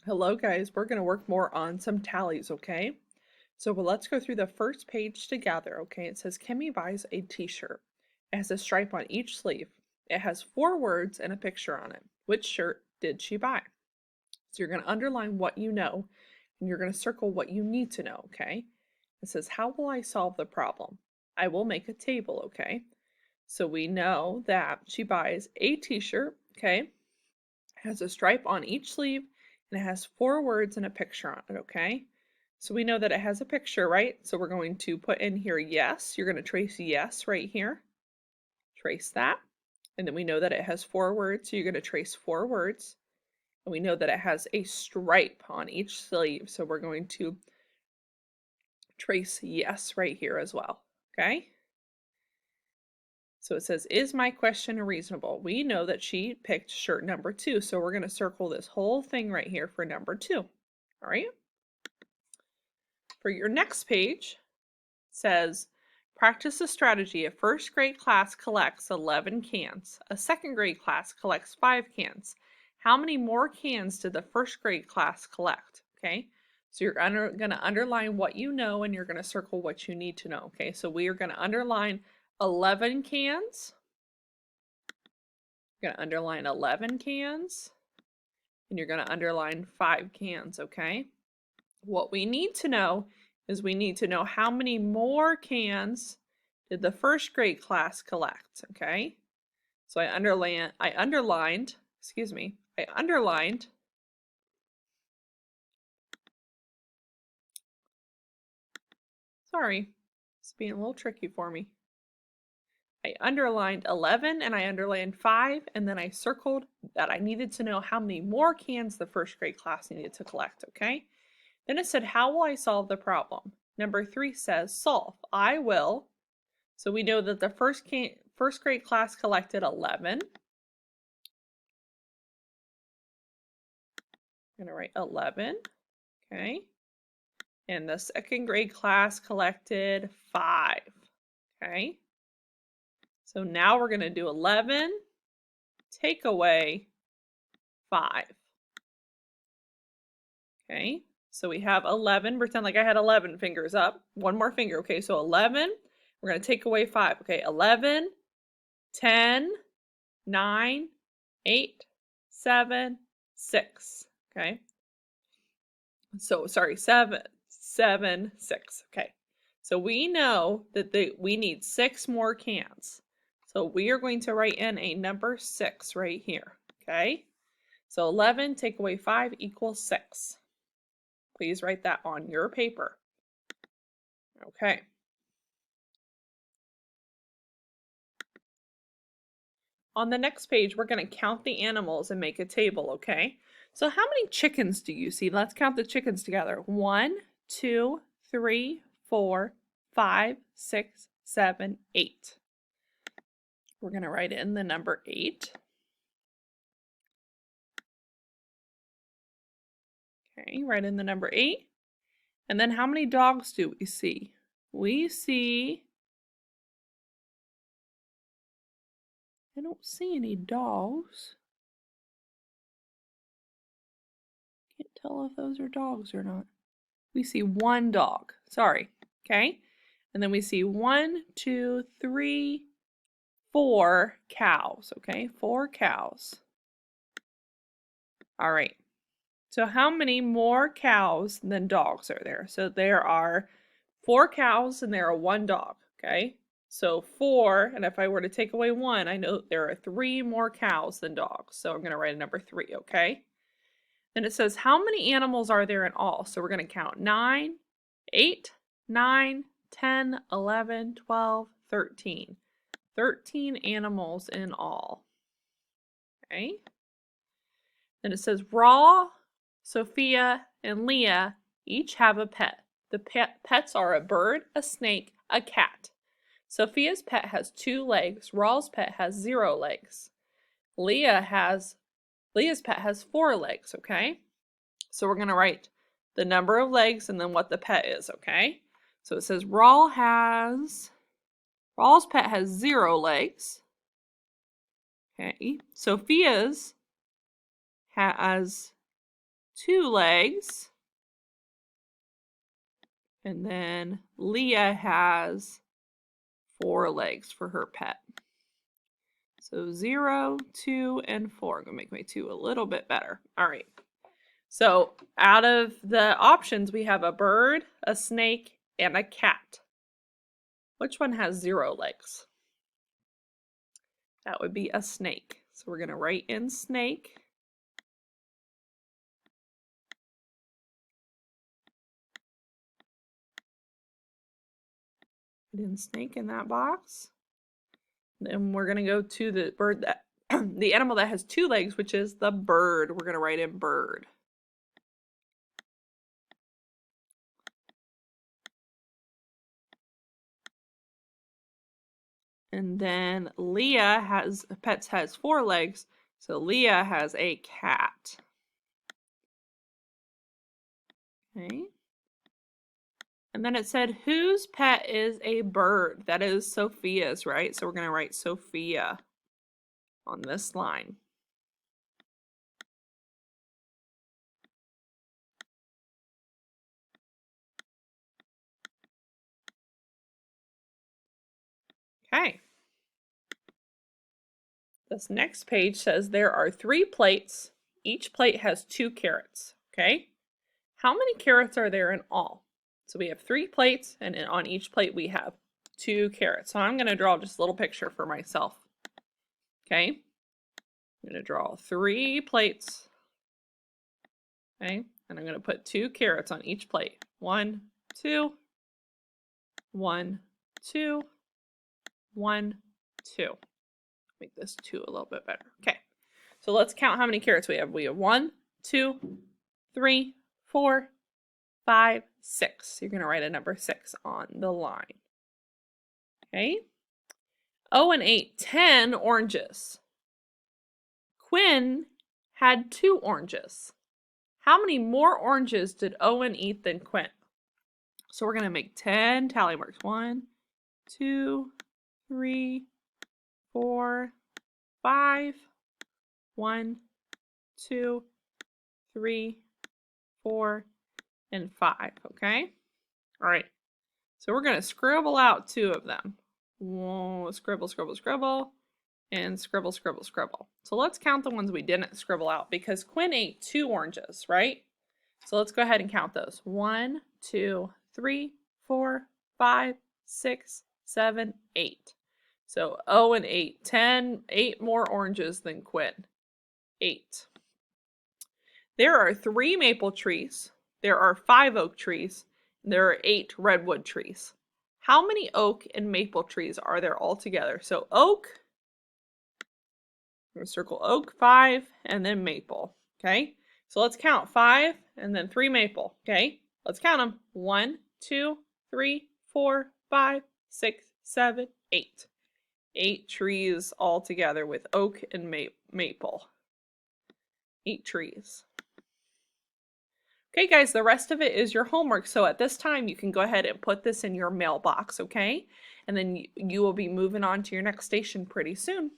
Hello guys, we're going to work more on some tallies, okay? Let's go through the first page together, okay? It says Kimmy buys a t-shirt. It has a stripe on each sleeve. It has 4 words and a picture on it. Which shirt did she buy? So you're going to underline what you know and you're going to circle what you need to know, okay? It says, how will I solve the problem? I will make a table, okay? So we know that she buys a t-shirt, okay? Has a stripe on each sleeve and it has 4 words and a picture on it, okay? So we know that it has a picture, right? So we're going to put in here yes. You're going to trace yes right here. Trace that. And then we know that it has 4 words, so you're going to trace 4 words. And we know that it has a stripe on each sleeve, so we're going to trace yes right here as well, okay? So it says, is my question reasonable? We know that she picked shirt number 2, so we're going to circle this whole thing right here for number 2. All right. For your next page, it says, practice a strategy. A first grade class collects 11 cans. A second grade class collects 5 cans. How many more cans did the first grade class collect? Okay. So you're going to underline what you know and you're going to circle what you need to know. Okay. So we are going to underline 11 cans. You're going to underline 11 cans and you're going to underline 5 cans, okay? What we need to know is we need to know how many more cans did the first grade class collect, okay? So I underlined, sorry, it's being a little tricky for me. I underlined 11 and I underlined 5 and then I circled that I needed to know how many more cans the first grade class needed to collect, okay? Then it said, how will I solve the problem? Number 3 says, solve. I will. So we know that the first grade class collected 11. I'm going to write 11, okay? And the second grade class collected 5, okay? So now we're going to do 11, take away 5. Okay, so we have 11. Pretend like I had 11 fingers up. One more finger. Okay, so 11. We're going to take away 5. Okay, 11, 10, 9, 8, 7, 6. Okay, so sorry, 7, 7, 6. Okay, so we know that we need 6 more cans. So we are going to write in a number 6 right here. Okay, so 11 take away 5 equals 6. Please write that on your paper. Okay. On the next page, we're going to count the animals and make a table, okay? So how many chickens do you see? Let's count the chickens together. 1, 2, 3, 4, 5, 6, 7, 8. We're going to write in the number 8. Okay, write in the number 8. And then how many dogs do we see? We see, I don't see any dogs. Can't tell if those are dogs or not. We see 1 dog. Sorry. Okay. And then we see 1, 2, 3, 4 cows. Okay. 4 cows. All right. So how many more cows than dogs are there? So there are 4 cows and there are 1 dog. Okay. So 4, and if I were to take away 1, I know there are 3 more cows than dogs. So I'm going to write a number 3. Okay. Then it says, how many animals are there in all? So we're going to count 9, 8, 9, 10, 11, 12, 13. 13 animals in all. Okay. Then it says, Raw, Sophia, and Leah each have a pet. The pets are a bird, a snake, a cat. Sophia's pet has 2 legs. Raw's pet has 0 legs. Leah's pet has 4 legs, okay? So we're going to write the number of legs and then what the pet is, okay? So it says Raw's pet has 0 legs. Okay. Sophia's has 2 legs. And then Leah has 4 legs for her pet. So 0, 2, and 4. I'm going to make my 2 a little bit better. All right. So out of the options, we have a bird, a snake, and a cat. Which one has 0 legs? That would be a snake. So we're going to write in snake. Put in snake in that box. Then we're going to go to the bird that the animal that has 2 legs, which is the bird. We're going to write in bird. And then Leah has 4 legs, so Leah has a cat. Okay. And then it said, whose pet is a bird? That is Sophia's, right? So we're going to write Sophia on this line. Okay. This next page says there are 3 plates. Each plate has 2 carrots. Okay. How many carrots are there in all? So we have 3 plates, and on each plate we have 2 carrots. So I'm going to draw just a little picture for myself. Okay. I'm going to draw 3 plates. Okay. And I'm going to put 2 carrots on each plate. 1, 2, 1, 2, 1, 2. Make this 2 a little bit better. Okay. So let's count how many carrots we have. We have 1, 2, 3, 4, 5, 6. You're going to write a number 6 on the line. Okay. Owen ate 10 oranges. Quinn had 2 oranges. How many more oranges did Owen eat than Quinn? So we're going to make 10 tally marks. 1, 2, 3, 4, 5. 1, 2, 3, 4, and 5. Okay? All right. So we're going to scribble out 2 of them. Whoa, scribble, scribble, scribble, and scribble, scribble, scribble. So let's count the ones we didn't scribble out because Quinn ate 2 oranges, right? So let's go ahead and count those. 1, 2, 3, 4, 5, 6, 7, 8. So Owen ate 8 more oranges than Quinn. 8. There are 3 maple trees. There are 5 oak trees. And there are 8 redwood trees. How many oak and maple trees are there all together? So oak, I'm going to circle oak, 5, and then maple. Okay? So let's count 5 and then 3 maple. Okay? Let's count them. 1, 2, 3, 4, 5, 6, 7, 8. 8 trees all together with oak and maple. 8 trees. Okay, guys, the rest of it is your homework. So at this time, you can go ahead and put this in your mailbox, okay? And then you will be moving on to your next station pretty soon.